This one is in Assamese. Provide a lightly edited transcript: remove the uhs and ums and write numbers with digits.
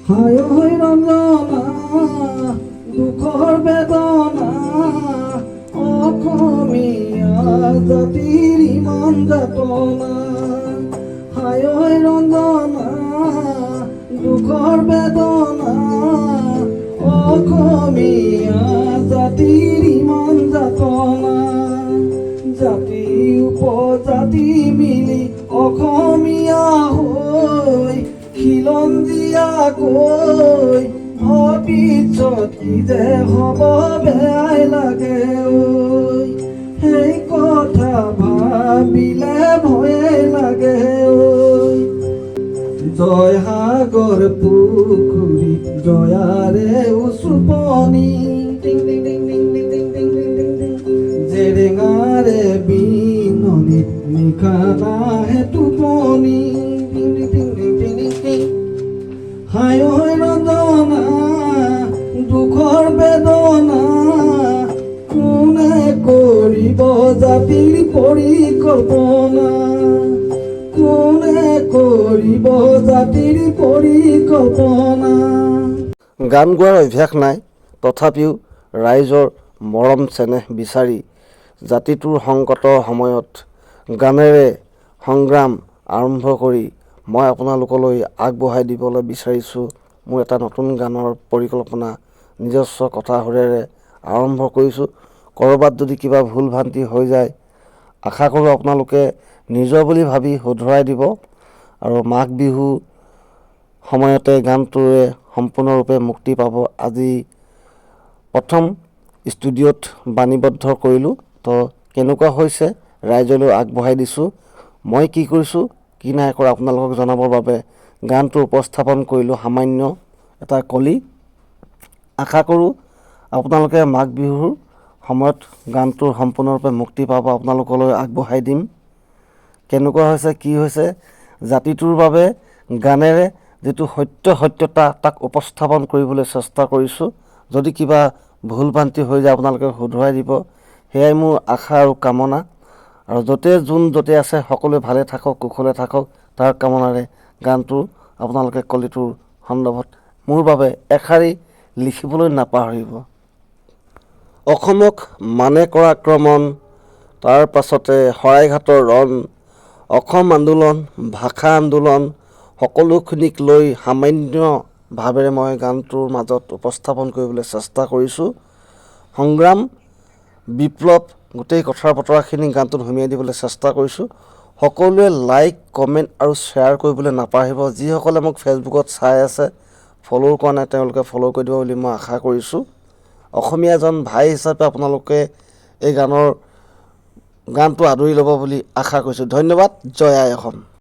হায় হৈ ৰঞ্জনা দুখৰ বেদনা অসমীয়া জাতিৰ ইমান যাতনা হায় হৈ ৰঞ্জনা দুখৰ বেদনা অসমীয়া জাতিৰ ইমান যাতনা জাতি উপজাতি মিলি অসমীয়া হৈ খিলঞ্জীয়াকৈ ভৱিষ্যত কি যে হ'ব বেয়াই লাগে ঐ সেই কথা ভাবিলে ভয়ে লাগে ঐ জয়সাগৰ পুখুৰী জয়াৰে উচুপনি জেৰেঙাৰে বিননিত নিশা নাহে টোপনি হায় হৈ ৰঞ্জনা দুখৰ বেদনা কোনে কৰিব জাতিৰ পৰিকল্পনা কোনে কৰিব জাতিৰ পৰিকল্পনা। গান গোৱাৰ অভ্যাস নাই, তথাপিও ৰাইজৰ মৰম চেনেহ বিচাৰি জাতিটোৰ সংকটৰ সময়ত গানেৰে সংগ্ৰাম আৰম্ভ কৰি মই আপোনালোকলৈ আগবঢ়াই দিবলৈ বিচাৰিছোঁ মোৰ এটা নতুন গানৰ পৰিকল্পনা। নিজস্ব কথা সুৰেৰে আৰম্ভ কৰিছোঁ। ক'ৰবাত যদি কিবা ভুল ভ্ৰান্তি হৈ যায় আশা কৰোঁ আপোনালোকে নিজৰ বুলি ভাবি শুধৰাই দিব। আৰু মাঘ বিহু সময়তে গানটোৱে সম্পূৰ্ণৰূপে মুক্তি পাব। আজি প্ৰথম ষ্টুডিঅ'ত বাণীবদ্ধ কৰিলোঁ, তো কেনেকুৱা হৈছে ৰাইজলৈ আগবঢ়াই দিছোঁ। মই কি কৰিছোঁ কি নাই কৰা আপোনালোকক জনাবৰ বাবে গানটো উপস্থাপন কৰিলোঁ সামান্য এটা কলি। আশা কৰোঁ আপোনালোকে মাঘ বিহুৰ সময়ত গানটোৰ সম্পূৰ্ণৰূপে মুক্তি পাব, আপোনালোকলৈ আগবঢ়াই দিম। কেনেকুৱা হৈছে কি হৈছে জাতিটোৰ বাবে গানেৰে যিটো সত্যতা তাক উপস্থাপন কৰিবলৈ চেষ্টা কৰিছোঁ। যদি কিবা ভুল ভ্ৰান্তি হৈ যায় আপোনালোকে শুধৰাই দিব, সেয়াই মোৰ আশা আৰু কামনা। আৰু য'তে আছে সকলোৱে ভালে থাকক কুশলে থাকক তাৰ কামনাৰে গানটো আপোনালোকে কলিটোৰ সন্দৰ্ভত মোৰ বাবে এষাৰি লিখিবলৈ নাপাহৰিব। অসমক মানে কৰা আক্ৰমণ, তাৰ পাছতে শৰাইঘাটৰ ৰণ, অসম আন্দোলন, ভাষা আন্দোলন সকলোখিনিক লৈ সামান্য ভাৱেৰে মই গানটোৰ মাজত উপস্থাপন কৰিবলৈ চেষ্টা কৰিছোঁ। সংগ্ৰাম বিপ্লৱ গোটেই কথা বতৰাখিনি গানটোত সুমিয়াই দিবলৈ চেষ্টা কৰিছোঁ। সকলোৱে লাইক কমেণ্ট আৰু শ্বেয়াৰ কৰিবলৈ নাপাহৰিব। যিসকলে মোক ফেচবুকত চাই আছে ফ'ল' কৰা নাই তেওঁলোকে ফ'ল' কৰি দিব বুলি মই আশা কৰিছোঁ। অসমীয়া এজন ভাই হিচাপে আপোনালোকে এই গানটো আদৰি ল'ব বুলি আশা কৰিছোঁ। ধন্যবাদ। জয় আই অসম।